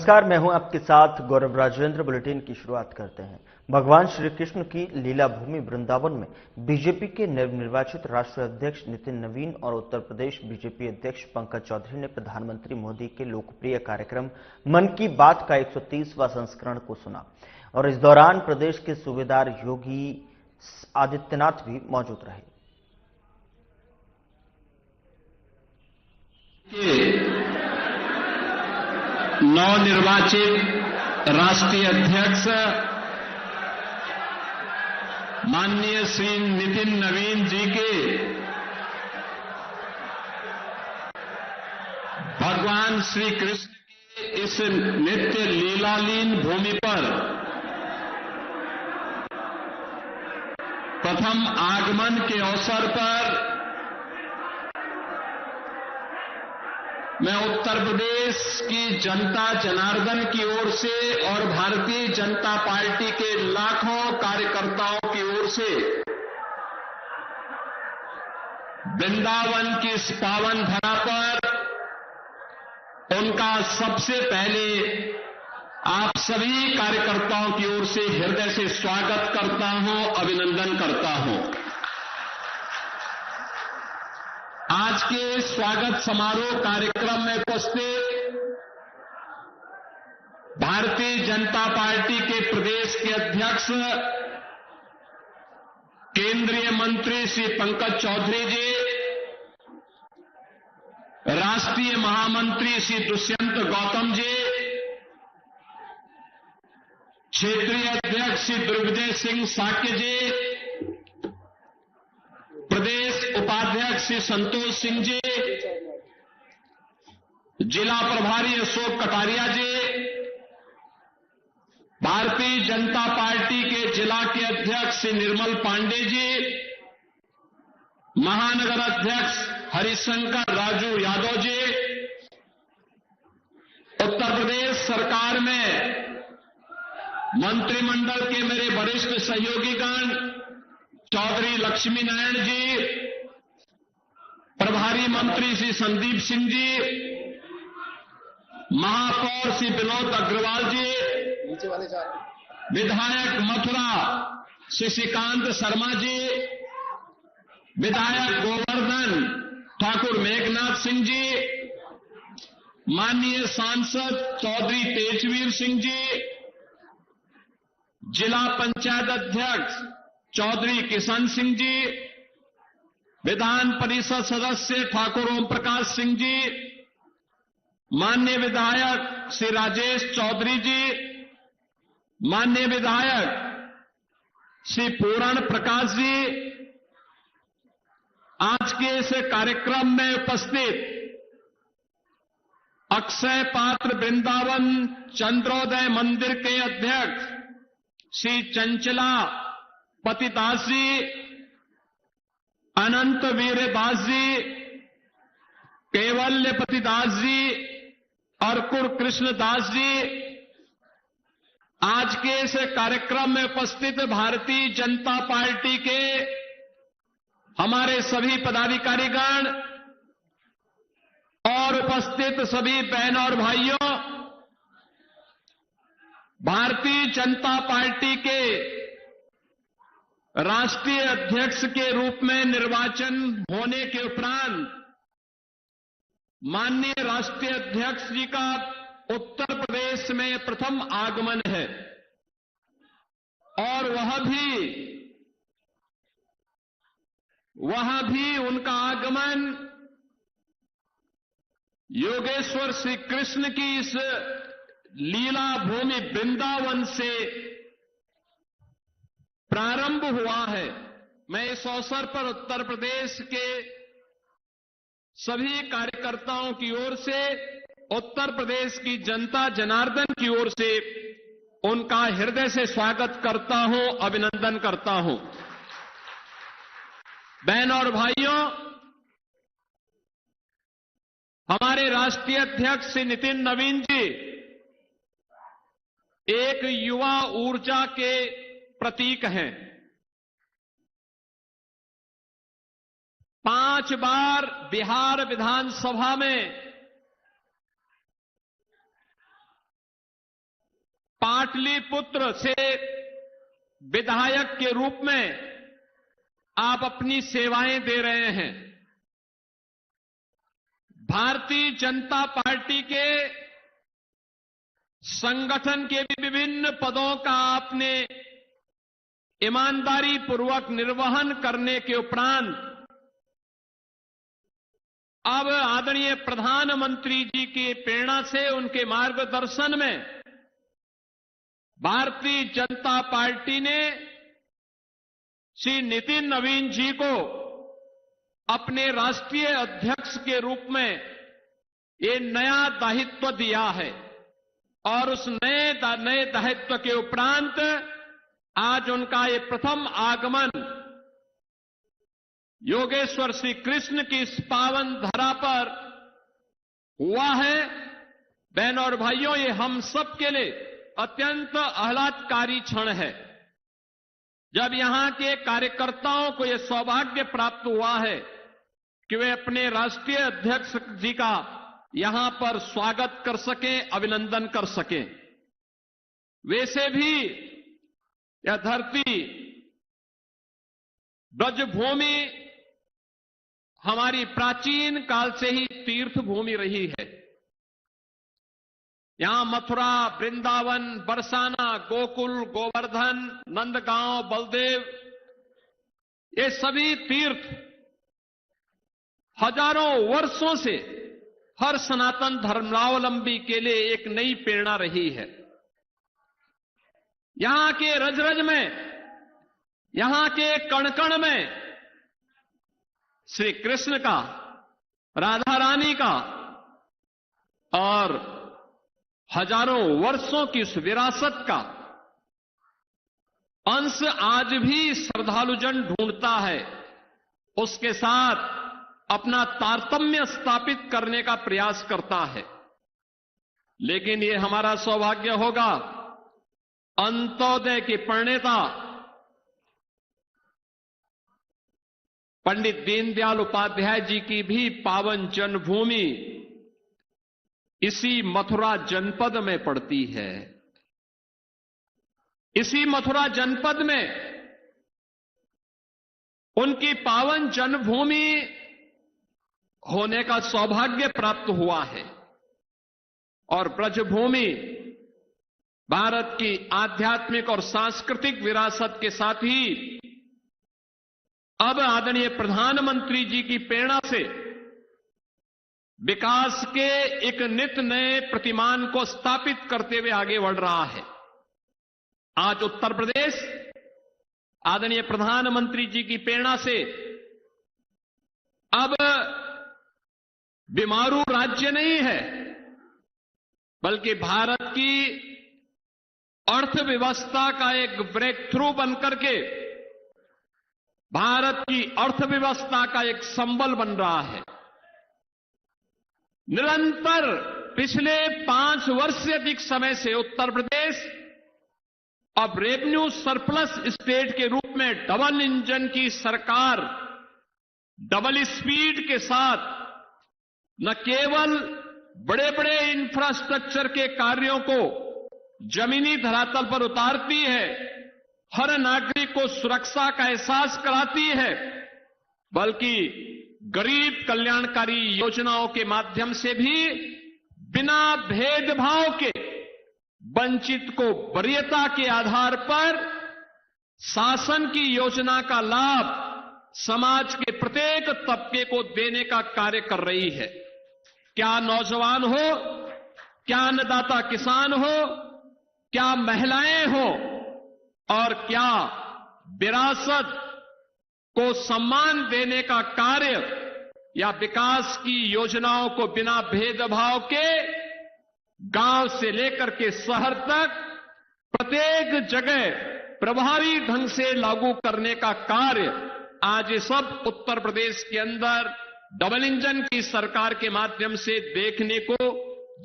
नमस्कार, मैं हूं आपके साथ गौरव राजेंद्र। बुलेटिन की शुरुआत करते हैं। भगवान श्री कृष्ण की लीला भूमि वृंदावन में बीजेपी के नवनिर्वाचित राष्ट्रीय अध्यक्ष नितिन नवीन और उत्तर प्रदेश बीजेपी अध्यक्ष पंकज चौधरी ने प्रधानमंत्री मोदी के लोकप्रिय कार्यक्रम मन की बात का 130वां संस्करण को सुना और इस दौरान प्रदेश के सूबेदार योगी आदित्यनाथ भी मौजूद रहे। नवनिर्वाचित राष्ट्रीय अध्यक्ष माननीय श्री नितिन नवीन जी के भगवान श्री कृष्ण की इस नित्य लीलालीन भूमि पर प्रथम आगमन के अवसर पर मैं उत्तर प्रदेश की जनता जनार्दन की ओर से और भारतीय जनता पार्टी के लाखों कार्यकर्ताओं की ओर से वृंदावन की इस पावन धरा पर उनका सबसे पहले आप सभी कार्यकर्ताओं की ओर से हृदय से स्वागत करता हूं, अभिनंदन करता हूं। आज के स्वागत समारोह कार्यक्रम में उपस्थित भारतीय जनता पार्टी के प्रदेश के अध्यक्ष केंद्रीय मंत्री श्री पंकज चौधरी जी, राष्ट्रीय महामंत्री श्री दुष्यंत गौतम जी, क्षेत्रीय अध्यक्ष श्री दुर्विजय सिंह साक्य जी, प्रदेश उपाध्यक्ष श्री संतोष सिंह जी, जिला प्रभारी अशोक कटारिया जी, भारतीय जनता पार्टी के जिला के अध्यक्ष श्री निर्मल पांडे जी, महानगर अध्यक्ष हरिशंकर राजू यादव जी, उत्तर प्रदेश सरकार में मंत्रिमंडल के मेरे वरिष्ठ सहयोगीगण चौधरी लक्ष्मी नारायण जी, प्रभारी मंत्री श्री संदीप सिंह जी, महापौर श्री विनोद अग्रवाल जी, विधायक मथुरा श्री श्रीकांत शर्मा जी, विधायक गोवर्धन ठाकुर मेघनाथ सिंह जी, माननीय सांसद चौधरी तेजवीर सिंह जी, जिला पंचायत अध्यक्ष चौधरी किशन सिंह जी, विधान परिषद सदस्य ठाकुर ओम प्रकाश सिंह जी, माननीय विधायक श्री राजेश चौधरी जी, माननीय विधायक श्री पूरण प्रकाश जी, आज के इस कार्यक्रम में उपस्थित अक्षय पात्र वृंदावन चंद्रोदय मंदिर के अध्यक्ष श्री चंचला पतिदास जी, अनंत वीरदास जी, केवल्य पतिदास जी, अर्कुर कृष्णदास जी, आज के इस कार्यक्रम में उपस्थित भारतीय जनता पार्टी के हमारे सभी पदाधिकारीगण और उपस्थित सभी बहन और भाइयों, भारतीय जनता पार्टी के राष्ट्रीय अध्यक्ष के रूप में निर्वाचन होने के उपरांत माननीय राष्ट्रीय अध्यक्ष जी का उत्तर प्रदेश में प्रथम आगमन है और वह भी उनका आगमन योगेश्वर श्री कृष्ण की इस लीला भूमि वृंदावन से प्रारंभ हुआ है। मैं इस अवसर पर उत्तर प्रदेश के सभी कार्यकर्ताओं की ओर से, उत्तर प्रदेश की जनता जनार्दन की ओर से उनका हृदय से स्वागत करता हूं, अभिनंदन करता हूं। बहन और भाइयों, हमारे राष्ट्रीय अध्यक्ष श्री नितिन नवीन जी एक युवा ऊर्जा के प्रतीक हैं। 5 बार बिहार विधानसभा में पाटलिपुत्र से विधायक के रूप में आप अपनी सेवाएं दे रहे हैं। भारतीय जनता पार्टी के संगठन के भी विभिन्न पदों का आपने ईमानदारी पूर्वक निर्वहन करने के उपरांत अब आदरणीय प्रधानमंत्री जी की प्रेरणा से, उनके मार्गदर्शन में भारतीय जनता पार्टी ने श्री नितिन नवीन जी को अपने राष्ट्रीय अध्यक्ष के रूप में ये नया दायित्व दिया है और उस नए दायित्व के उपरांत आज उनका ये प्रथम आगमन योगेश्वर श्री कृष्ण की इस पावन धरा पर हुआ है। बहनों और भाइयों, ये हम सब के लिए अत्यंत आह्लादकारी क्षण है जब यहां के कार्यकर्ताओं को यह सौभाग्य प्राप्त हुआ है कि वे अपने राष्ट्रीय अध्यक्ष जी का यहां पर स्वागत कर सकें, अभिनंदन कर सकें। वैसे भी यह धरती ब्रजभूमि हमारी प्राचीन काल से ही तीर्थ भूमि रही है। यहां मथुरा, वृंदावन, बरसाना, गोकुल, गोवर्धन, नंदगांव, बलदेव, ये सभी तीर्थ हजारों वर्षों से हर सनातन धर्मावलंबी के लिए एक नई प्रेरणा रही है। यहां के रज रज में, यहां के कण कण में श्री कृष्ण का, राधा रानी का और हजारों वर्षों की उस विरासत का अंश आज भी श्रद्धालुजन ढूंढता है, उसके साथ अपना तारतम्य स्थापित करने का प्रयास करता है। लेकिन ये हमारा सौभाग्य होगा, अंत्योदय के प्रणेता पंडित दीनदयाल उपाध्याय जी की भी पावन जन्मभूमि इसी मथुरा जनपद में पड़ती है। इसी मथुरा जनपद में उनकी पावन जन्मभूमि होने का सौभाग्य प्राप्त हुआ है और ब्रजभूमि भारत की आध्यात्मिक और सांस्कृतिक विरासत के साथ ही अब आदरणीय प्रधानमंत्री जी की प्रेरणा से विकास के एक नित नए प्रतिमान को स्थापित करते हुए आगे बढ़ रहा है। आज उत्तर प्रदेश आदरणीय प्रधानमंत्री जी की प्रेरणा से अब बीमारू राज्य नहीं है, बल्कि भारत की अर्थव्यवस्था का एक ब्रेक थ्रू बनकर के भारत की अर्थव्यवस्था का एक संबल बन रहा है। निरंतर पिछले 5 वर्ष से अधिक समय से उत्तर प्रदेश अब रेवेन्यू सरप्लस स्टेट के रूप में डबल इंजन की सरकार, डबल स्पीड के साथ न केवल बड़े बड़े इंफ्रास्ट्रक्चर के कार्यों को जमीनी धरातल पर उतारती है, हर नागरिक को सुरक्षा का एहसास कराती है, बल्कि गरीब कल्याणकारी योजनाओं के माध्यम से भी बिना भेदभाव के वंचित को वरीयता के आधार पर शासन की योजना का लाभ समाज के प्रत्येक तबके को देने का कार्य कर रही है। क्या नौजवान हो, क्या अन्नदाता किसान हो, क्या महिलाएं हो और क्या विरासत को सम्मान देने का कार्य या विकास की योजनाओं को बिना भेदभाव के गांव से लेकर के शहर तक प्रत्येक जगह प्रभावी ढंग से लागू करने का कार्य आज ये सब उत्तर प्रदेश के अंदर डबल इंजन की सरकार के माध्यम से देखने को,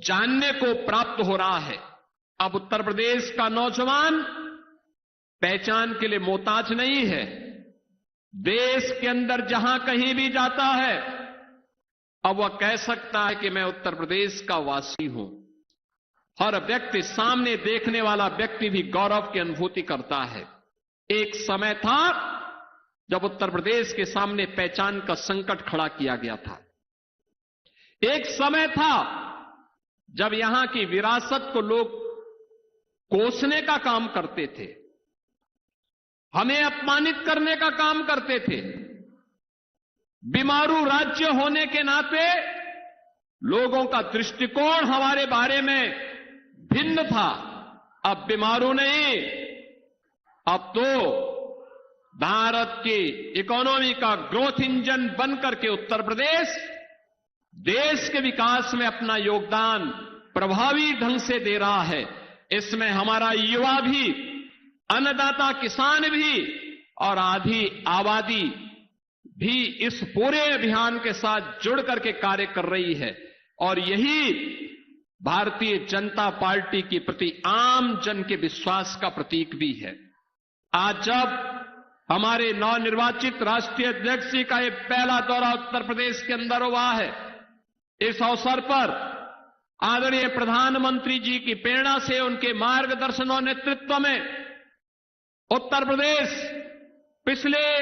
जानने को प्राप्त हो रहा है। अब उत्तर प्रदेश का नौजवान पहचान के लिए मोहताज नहीं है। देश के अंदर जहां कहीं भी जाता है अब वह कह सकता है कि मैं उत्तर प्रदेश का वासी हूं। हर व्यक्ति, सामने देखने वाला व्यक्ति भी गौरव की अनुभूति करता है। एक समय था जब उत्तर प्रदेश के सामने पहचान का संकट खड़ा किया गया था। एक समय था जब यहां की विरासत को लोग कोसने का काम करते थे, हमें अपमानित करने का काम करते थे। बीमारू राज्य होने के नाते लोगों का दृष्टिकोण हमारे बारे में भिन्न था। अब बीमारू नहीं, अब तो भारत की इकोनॉमी का ग्रोथ इंजन बनकर के उत्तर प्रदेश देश के विकास में अपना योगदान प्रभावी ढंग से दे रहा है। इसमें हमारा युवा भी, अन्नदाता किसान भी और आधी आबादी भी इस पूरे अभियान के साथ जुड़ करके कार्य कर रही है और यही भारतीय जनता पार्टी के प्रति आम जन के विश्वास का प्रतीक भी है। आज जब हमारे नवनिर्वाचित राष्ट्रीय अध्यक्ष जी का यह पहला दौरा उत्तर प्रदेश के अंदर हुआ है, इस अवसर पर आदरणीय प्रधानमंत्री जी की प्रेरणा से, उनके मार्गदर्शन और नेतृत्व में उत्तर प्रदेश पिछले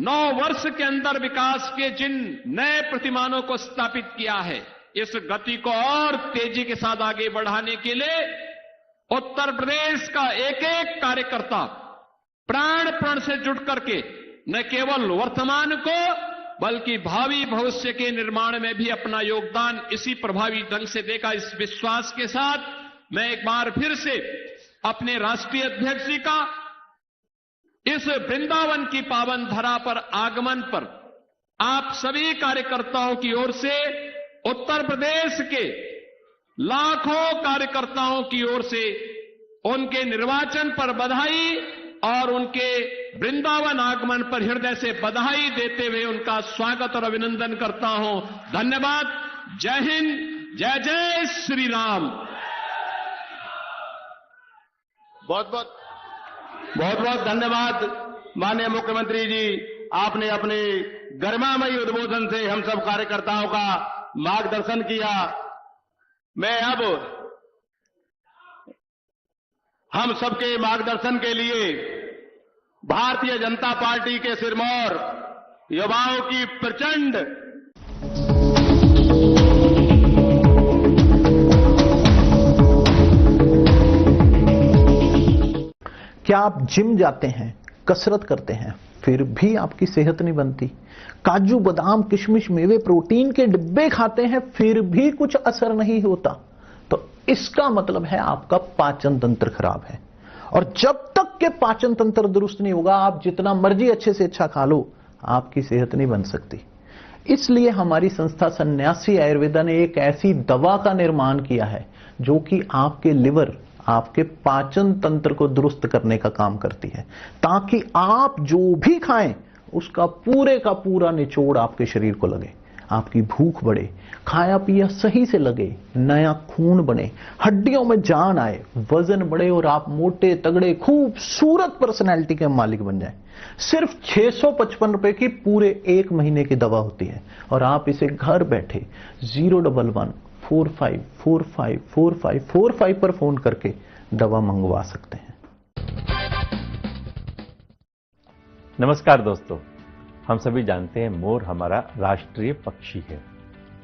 9 वर्ष के अंदर विकास के जिन नए प्रतिमानों को स्थापित किया है, इस गति को और तेजी के साथ आगे बढ़ाने के लिए उत्तर प्रदेश का एक एक कार्यकर्ता प्राण से जुट करके न केवल वर्तमान को बल्कि भावी भविष्य के निर्माण में भी अपना योगदान इसी प्रभावी ढंग से देगा। इस विश्वास के साथ मैं एक बार फिर से अपने राष्ट्रीय अध्यक्ष जी का इस वृंदावन की पावन धरा पर आगमन पर आप सभी कार्यकर्ताओं की ओर से, उत्तर प्रदेश के लाखों कार्यकर्ताओं की ओर से उनके निर्वाचन पर बधाई और उनके वृंदावन आगमन पर हृदय से बधाई देते हुए उनका स्वागत और अभिनंदन करता हूं। धन्यवाद। जय हिंद, जय जय श्री राम। बहुत बहुत धन्यवाद माननीय मुख्यमंत्री जी, आपने अपने गरिमामयी उद्बोधन से हम सब कार्यकर्ताओं का मार्गदर्शन किया। मैं अब हम सबके मार्गदर्शन के लिए भारतीय जनता पार्टी के सिरमौर युवाओं की प्रचंड क्या आप जिम जाते हैं, कसरत करते हैं, फिर भी आपकी सेहत नहीं बनती? काजू बादाम किशमिश मेवे प्रोटीन के डिब्बे खाते हैं फिर भी कुछ असर नहीं होता? तो इसका मतलब है आपका पाचन तंत्र खराब है। और जब तक के पाचन तंत्र दुरुस्त नहीं होगा, आप जितना मर्जी अच्छे से अच्छा खा लो, आपकी सेहत नहीं बन सकती। इसलिए हमारी संस्था सन्यासी आयुर्वेदा ने एक ऐसी दवा का निर्माण किया है जो कि आपके लिवर, आपके पाचन तंत्र को दुरुस्त करने का काम करती है, ताकि आप जो भी खाएं उसका पूरे का पूरा निचोड़ आपके शरीर को लगे, आपकी भूख बढ़े, खाया पिया सही से लगे, नया खून बने, हड्डियों में जान आए, वजन बढ़े और आप मोटे तगड़े खूबसूरत पर्सनैलिटी के मालिक बन जाएं। सिर्फ 655 रुपए की पूरे 1 महीने की दवा होती है और आप इसे घर बैठे 011-45454545 पर फोन करके दवा मंगवा सकते हैं। नमस्कार दोस्तों, हम सभी जानते हैं मोर हमारा राष्ट्रीय पक्षी है।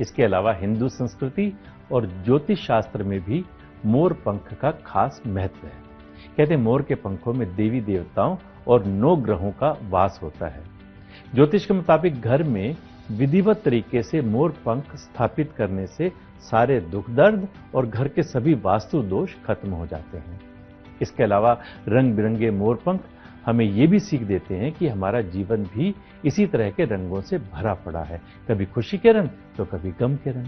इसके अलावा हिंदू संस्कृति और ज्योतिष शास्त्र में भी मोर पंख का खास महत्व है। कहते हैं मोर के पंखों में देवी देवताओं और 9 ग्रहों का वास होता है। ज्योतिष के मुताबिक घर में विधिवत तरीके से मोर पंख स्थापित करने से सारे दुख दर्द और घर के सभी वास्तु दोष खत्म हो जाते हैं। इसके अलावा रंग बिरंगे मोर पंख हमें ये भी सीख देते हैं कि हमारा जीवन भी इसी तरह के रंगों से भरा पड़ा है, कभी खुशी के रंग तो कभी गम के रंग।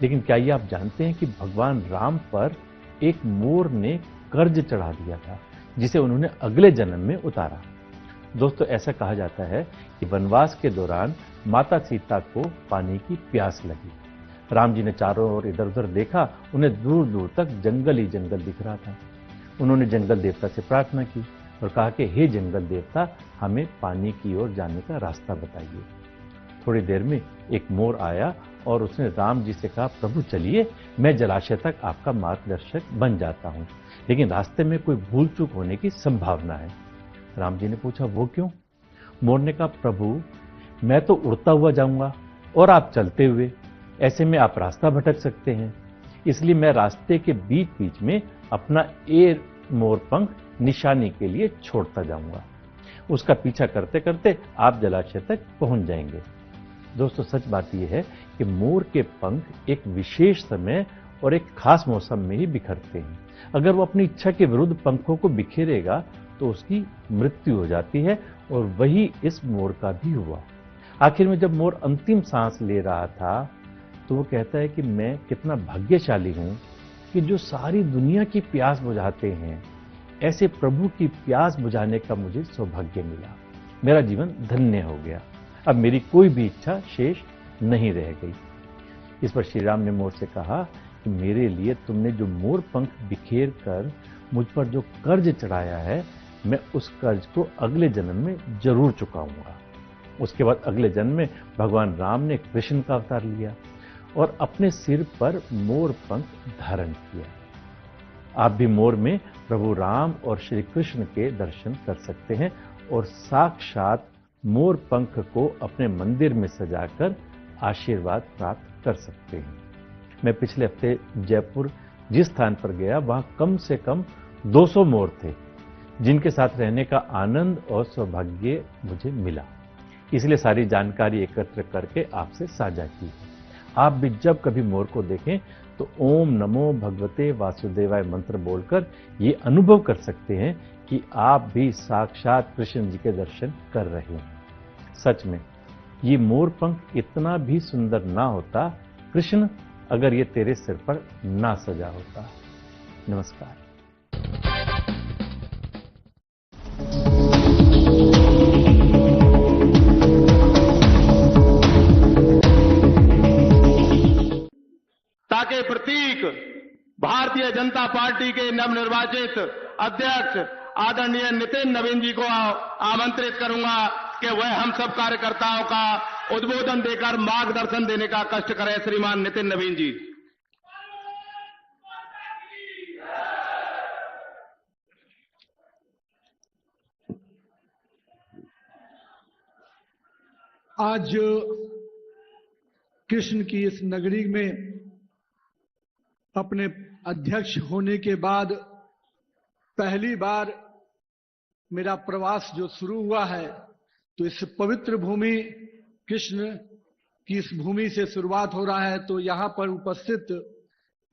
लेकिन क्या ये आप जानते हैं कि भगवान राम पर एक मोर ने कर्ज चढ़ा दिया था, जिसे उन्होंने अगले जन्म में उतारा। दोस्तों, ऐसा कहा जाता है कि वनवास के दौरान माता सीता को पानी की प्यास लगी। राम जी ने चारों ओर इधर उधर देखा, उन्हें दूर दूर तक जंगल ही जंगल दिख रहा था। उन्होंने जंगल देवता से प्रार्थना की और कहा कि हे जंगल देवता, हमें पानी की ओर जाने का रास्ता बताइए। थोड़ी देर में एक मोर आया और उसने राम जी से कहा, प्रभु चलिए, मैं जलाशय तक आपका मार्गदर्शक बन जाता हूं, लेकिन रास्ते में कोई भूल चूक होने की संभावना है। राम जी ने पूछा, वो क्यों? मोर ने कहा, प्रभु मैं तो उड़ता हुआ जाऊंगा और आप चलते हुए, ऐसे में आप रास्ता भटक सकते हैं, इसलिए मैं रास्ते के बीच बीच में अपना एयर मोर पंख निशानी के लिए छोड़ता जाऊंगा। उसका पीछा करते करते आप जलाशय तक पहुंच जाएंगे। दोस्तों, सच बात यह है कि मोर के पंख एक विशेष समय और एक खास मौसम में ही बिखरते हैं। अगर वो अपनी इच्छा के विरुद्ध पंखों को बिखेरेगा तो उसकी मृत्यु हो जाती है, और वही इस मोर का भी हुआ। आखिर में जब मोर अंतिम सांस ले रहा था तो वो कहता है कि मैं कितना भाग्यशाली हूं कि जो सारी दुनिया की प्यास बुझाते हैं, ऐसे प्रभु की प्यास बुझाने का मुझे सौभाग्य मिला। मेरा जीवन धन्य हो गया, अब मेरी कोई भी इच्छा शेष नहीं रह गई। इस पर श्री राम ने मोर से कहा कि मेरे लिए तुमने जो मोर पंख बिखेर कर मुझ पर जो कर्ज चढ़ाया है, मैं उस कर्ज को अगले जन्म में जरूर चुकाऊंगा। उसके बाद अगले जन्म में भगवान राम ने कृष्ण का अवतार लिया और अपने सिर पर मोर पंख धारण किया। आप भी मोर में प्रभु राम और श्री कृष्ण के दर्शन कर सकते हैं और साक्षात मोर पंख को अपने मंदिर में सजाकर आशीर्वाद प्राप्त कर सकते हैं। मैं पिछले हफ्ते जयपुर जिस स्थान पर गया, वहां कम से कम 200 मोर थे, जिनके साथ रहने का आनंद और सौभाग्य मुझे मिला। इसलिए सारी जानकारी एकत्र करके आपसे साझा की। आप भी जब कभी मोर को देखें तो ओम नमो भगवते वासुदेवाय मंत्र बोलकर ये अनुभव कर सकते हैं कि आप भी साक्षात कृष्ण जी के दर्शन कर रहे हैं। सच में ये मोर पंख इतना भी सुंदर ना होता, कृष्ण, अगर ये तेरे सिर पर ना सजा होता। नमस्कार। ताकि प्रतीक भारतीय जनता पार्टी के नवनिर्वाचित अध्यक्ष आदरणीय नितिन नवीन जी को आमंत्रित करूंगा कि वह हम सब कार्यकर्ताओं का उद्बोधन देकर मार्गदर्शन देने का कष्ट करें। श्रीमान नितिन नवीन जी। आज कृष्ण की इस नगरी में अपने अध्यक्ष होने के बाद पहली बार मेरा प्रवास जो शुरू हुआ है, तो इस पवित्र भूमि कृष्ण की इस भूमि से शुरुआत हो रहा है। तो यहाँ पर उपस्थित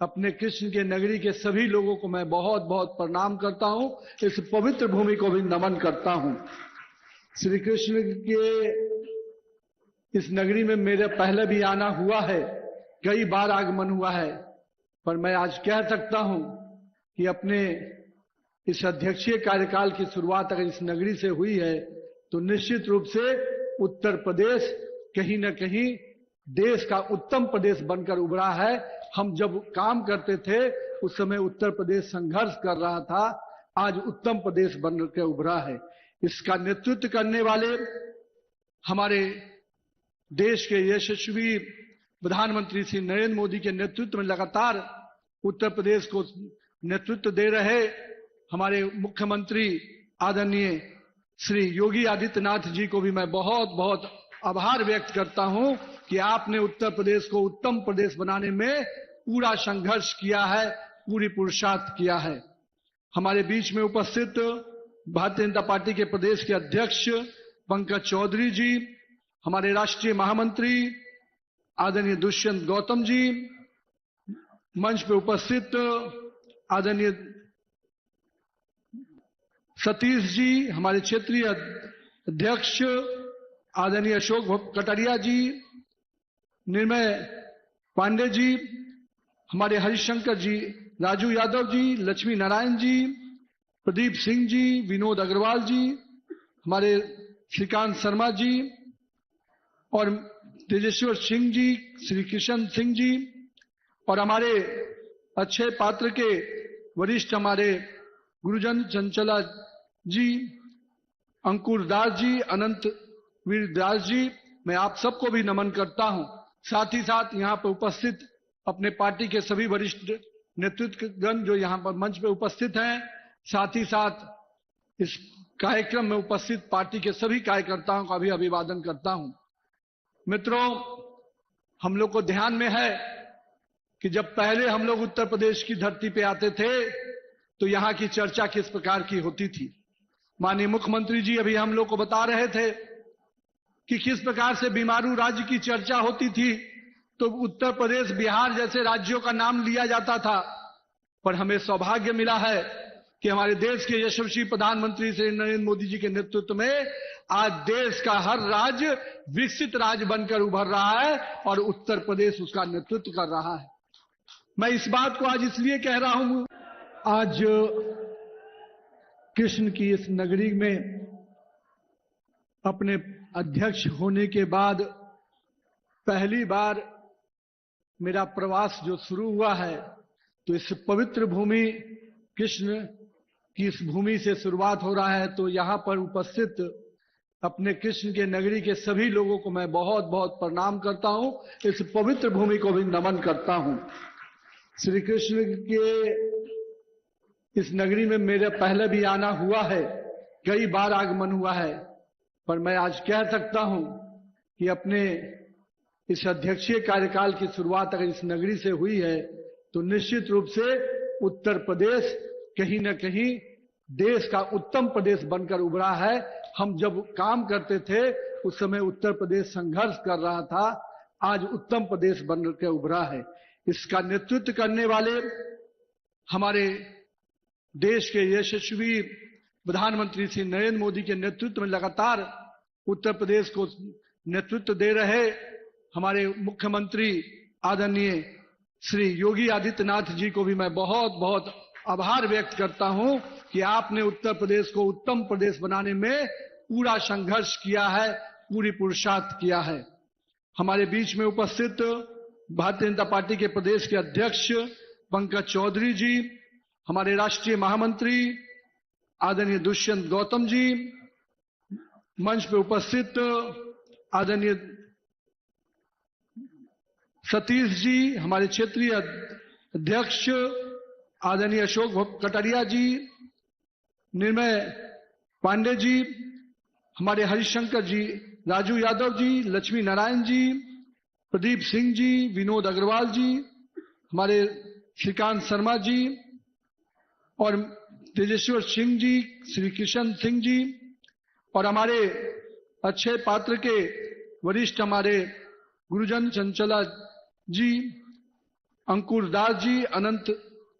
अपने कृष्ण के नगरी के सभी लोगों को मैं बहुत बहुत प्रणाम करता हूँ। इस पवित्र भूमि को भी नमन करता हूँ। श्री कृष्ण के इस नगरी में मेरे पहले भी आना हुआ है, कई बार आगमन हुआ है, पर मैं आज कह सकता हूं कि अपने इस अध्यक्षीय कार्यकाल की शुरुआत अगर इस नगरी से हुई है तो निश्चित रूप से उत्तर प्रदेश कहीं न कहीं देश का उत्तम प्रदेश बनकर उभरा है। हम जब काम करते थे उस समय उत्तर प्रदेश संघर्ष कर रहा था, आज उत्तम प्रदेश बनकर उभरा है। इसका नेतृत्व करने वाले हमारे देश के यशस्वी प्रधानमंत्री श्री नरेंद्र मोदी के नेतृत्व में लगातार उत्तर प्रदेश को नेतृत्व दे रहे हमारे मुख्यमंत्री आदरणीय श्री योगी आदित्यनाथ जी को भी मैं बहुत बहुत आभार व्यक्त करता हूं कि आपने उत्तर प्रदेश को उत्तम प्रदेश बनाने में पूरा संघर्ष किया है, पूरी पुरुषार्थ किया है। हमारे बीच में उपस्थित भारतीय जनता पार्टी के प्रदेश के अध्यक्ष पंकज चौधरी जी, हमारे राष्ट्रीय महामंत्री आदरणीय दुष्यंत गौतम जी, मंच पे उपस्थित आदरणीय सतीश जी, हमारे क्षेत्रीय अध्यक्ष आदरणीय अशोक कटारिया जी, निर्मय पांडे जी, हमारे हरिशंकर जी, राजू यादव जी, लक्ष्मी नारायण जी, प्रदीप सिंह जी, विनोद अग्रवाल जी, हमारे श्रीकांत शर्मा जी और तेजेश्वर सिंह जी, श्री किशन सिंह जी और हमारे अक्षय पात्र के वरिष्ठ हमारे गुरुजन चंचला जी, अंकुर दास जी, अनंत वीर दास जी, मैं आप सबको भी नमन करता हूं। साथ ही साथ यहाँ पर उपस्थित अपने पार्टी के सभी वरिष्ठ नेतृत्वगण जो यहाँ पर मंच पे उपस्थित हैं, साथ ही साथ इस कार्यक्रम में उपस्थित पार्टी के सभी कार्यकर्ताओं का भी अभिवादन करता हूं। मित्रों, हम लोग को ध्यान में है कि जब पहले हम लोग उत्तर प्रदेश की धरती पे आते थे तो यहाँ की चर्चा किस प्रकार की होती थी। माननीय मुख्यमंत्री जी अभी हम लोग को बता रहे थे कि किस प्रकार से बीमारू राज्य की चर्चा होती थी, तो उत्तर प्रदेश, बिहार जैसे राज्यों का नाम लिया जाता था। पर हमें सौभाग्य मिला है कि हमारे देश के यशस्वी प्रधानमंत्री श्री नरेंद्र मोदी जी के नेतृत्व में आज देश का हर राज्य विकसित राज्य बनकर उभर रहा है और उत्तर प्रदेश उसका नेतृत्व कर रहा है। मैं इस बात को आज इसलिए कह रहा हूं, आज कृष्ण की इस नगरी में अपने अध्यक्ष होने के बाद पहली बार मेरा प्रवास जो शुरू हुआ है, तो इस पवित्र भूमि कृष्ण की इस भूमि से शुरुआत हो रहा है। तो यहाँ पर उपस्थित अपने कृष्ण के नगरी के सभी लोगों को मैं बहुत बहुत प्रणाम करता हूं, इस पवित्र भूमि को भी नमन करता हूं। श्री कृष्ण के इस नगरी में मेरा पहले भी आना हुआ है, कई बार आगमन हुआ है, पर मैं आज कह सकता हूं कि अपने इस अध्यक्षीय कार्यकाल की शुरुआत अगर इस नगरी से हुई है तो निश्चित रूप से उत्तर प्रदेश कहीं न कहीं देश का उत्तम प्रदेश बनकर उभरा है। हम जब काम करते थे उस समय उत्तर प्रदेश संघर्ष कर रहा था, आज उत्तम प्रदेश बनकर उभरा है। इसका नेतृत्व करने वाले हमारे देश के यशस्वी प्रधानमंत्री श्री नरेंद्र मोदी के नेतृत्व में लगातार उत्तर प्रदेश को नेतृत्व दे रहे हमारे मुख्यमंत्री आदरणीय श्री योगी आदित्यनाथ जी को भी मैं बहुत बहुत आभार व्यक्त करता हूं कि आपने उत्तर प्रदेश को उत्तम प्रदेश बनाने में पूरा संघर्ष किया है, पूरी पुरुषार्थ किया है। हमारे बीच में उपस्थित भारतीय जनता पार्टी के प्रदेश के अध्यक्ष पंकज चौधरी जी, हमारे राष्ट्रीय महामंत्री आदरणीय दुष्यंत गौतम जी, मंच पे उपस्थित आदरणीय सतीश जी, हमारे क्षेत्रीय अध्यक्ष आदरणीय अशोक कटारिया जी, निर्मय पांडे जी, हमारे हरिशंकर जी, राजू यादव जी, लक्ष्मी नारायण जी, प्रदीप सिंह जी, विनोद अग्रवाल जी, हमारे श्रीकांत शर्मा जी और तेजेश्वर सिंह जी, श्री किशन सिंह जी और हमारे अक्षय पात्र के वरिष्ठ हमारे गुरुजन चंचला जी, अंकुर दास जी, अनंत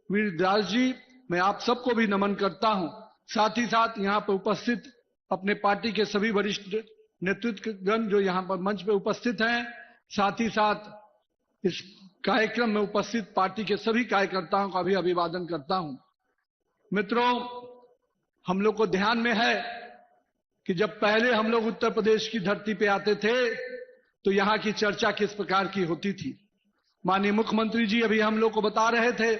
वीर दास जी, मैं आप सबको भी नमन करता हूं। साथ ही साथ यहाँ पर उपस्थित अपने पार्टी के सभी वरिष्ठ नेतृत्वगण जो यहाँ पर मंच पे उपस्थित हैं, साथ ही साथ इस कार्यक्रम में उपस्थित पार्टी के सभी कार्यकर्ताओं का भी अभिवादन करता हूं। मित्रों, हम लोग को ध्यान में है कि जब पहले हम लोग उत्तर प्रदेश की धरती पे आते थे तो यहाँ की चर्चा किस प्रकार की होती थी। माननीय मुख्यमंत्री जी अभी हम लोग को बता रहे थे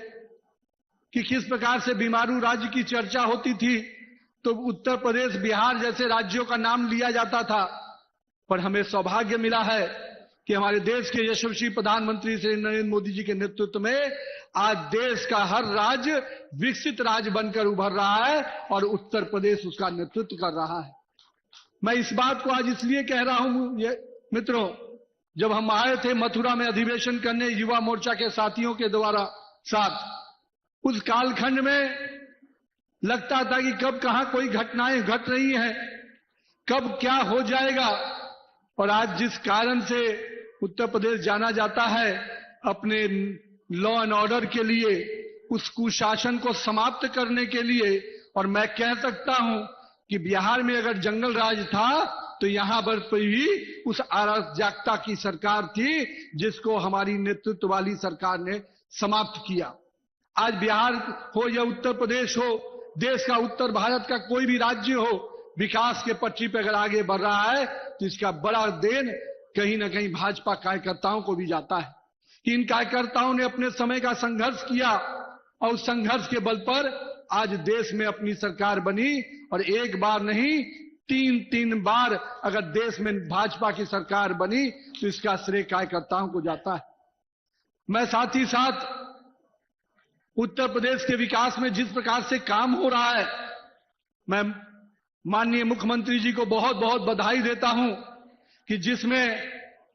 कि किस प्रकार से बीमारू राज्य की चर्चा होती थी, तो उत्तर प्रदेश, बिहार जैसे राज्यों का नाम लिया जाता था। पर हमें सौभाग्य मिला है कि हमारे देश के यशस्वी प्रधानमंत्री श्री नरेंद्र मोदी जी के नेतृत्व में आज देश का हर राज्य विकसित राज्य बनकर उभर रहा है और उत्तर प्रदेश उसका नेतृत्व कर रहा है। मैं इस बात को आज इसलिए कह रहा हूं, ये मित्रों, जब हम आए थे मथुरा में अधिवेशन करने युवा मोर्चा के साथियों के द्वारा साथ, उस कालखंड में लगता था कि कब कहां कोई घटनाएं घट रही हैं, कब क्या हो जाएगा। और आज जिस कारण से उत्तर प्रदेश जाना जाता है अपने लॉ एंड ऑर्डर के लिए, उस कुशासन को समाप्त करने के लिए, और मैं कह सकता हूं कि बिहार में अगर जंगल राज था तो यहां पर भी उस अराजकता की सरकार थी जिसको हमारी नेतृत्व वाली सरकार ने समाप्त किया। आज बिहार हो या उत्तर प्रदेश हो, देश का उत्तर भारत का कोई भी राज्य हो, विकास के पटरी पर अगर आगे बढ़ रहा है तो इसका बड़ा देन कहीं ना कहीं भाजपा कार्यकर्ताओं को भी जाता है कि इन कार्यकर्ताओं ने अपने समय का संघर्ष किया और उस संघर्ष के बल पर आज देश में अपनी सरकार बनी और एक बार नहीं तीन बार अगर देश में भाजपा की सरकार बनी तो इसका श्रेय कार्यकर्ताओं को जाता है। मैं साथ ही साथ उत्तर प्रदेश के विकास में जिस प्रकार से काम हो रहा है, मैं माननीय मुख्यमंत्री जी को बहुत बहुत बधाई देता हूं कि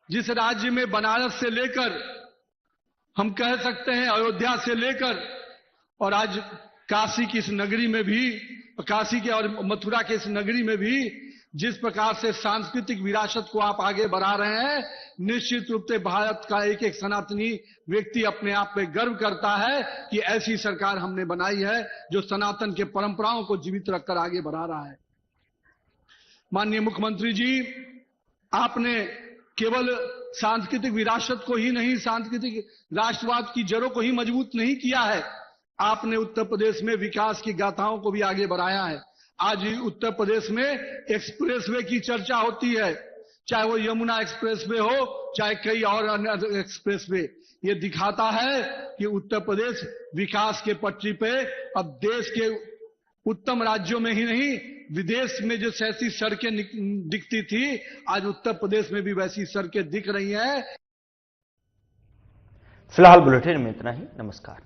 जिस राज्य में बनारस से लेकर हम कह सकते हैं अयोध्या से लेकर और आज काशी की इस नगरी में भी, काशी के और मथुरा के इस नगरी में भी जिस प्रकार से सांस्कृतिक विरासत को आप आगे बढ़ा रहे हैं, निश्चित रूप से भारत का एक एक सनातनी व्यक्ति अपने आप में गर्व करता है कि ऐसी सरकार हमने बनाई है जो सनातन के परंपराओं को जीवित रखकर आगे बढ़ा रहा है। माननीय मुख्यमंत्री जी, आपने केवल सांस्कृतिक विरासत को ही नहीं, सांस्कृतिक राष्ट्रवाद की जड़ों को ही मजबूत नहीं किया है, आपने उत्तर प्रदेश में विकास की गाथाओं को भी आगे बढ़ाया है। आज उत्तर प्रदेश में एक्सप्रेसवे की चर्चा होती है, चाहे वो यमुना एक्सप्रेसवे हो, चाहे कई और अन्य एक्सप्रेसवे। ये दिखाता है कि उत्तर प्रदेश विकास के पटरी पे अब देश के उत्तम राज्यों में ही नहीं, विदेश में जो ऐसी सड़कें दिखती थी, आज उत्तर प्रदेश में भी वैसी सड़कें दिख रही हैं। फिलहाल बुलेटिन में इतना ही। नमस्कार।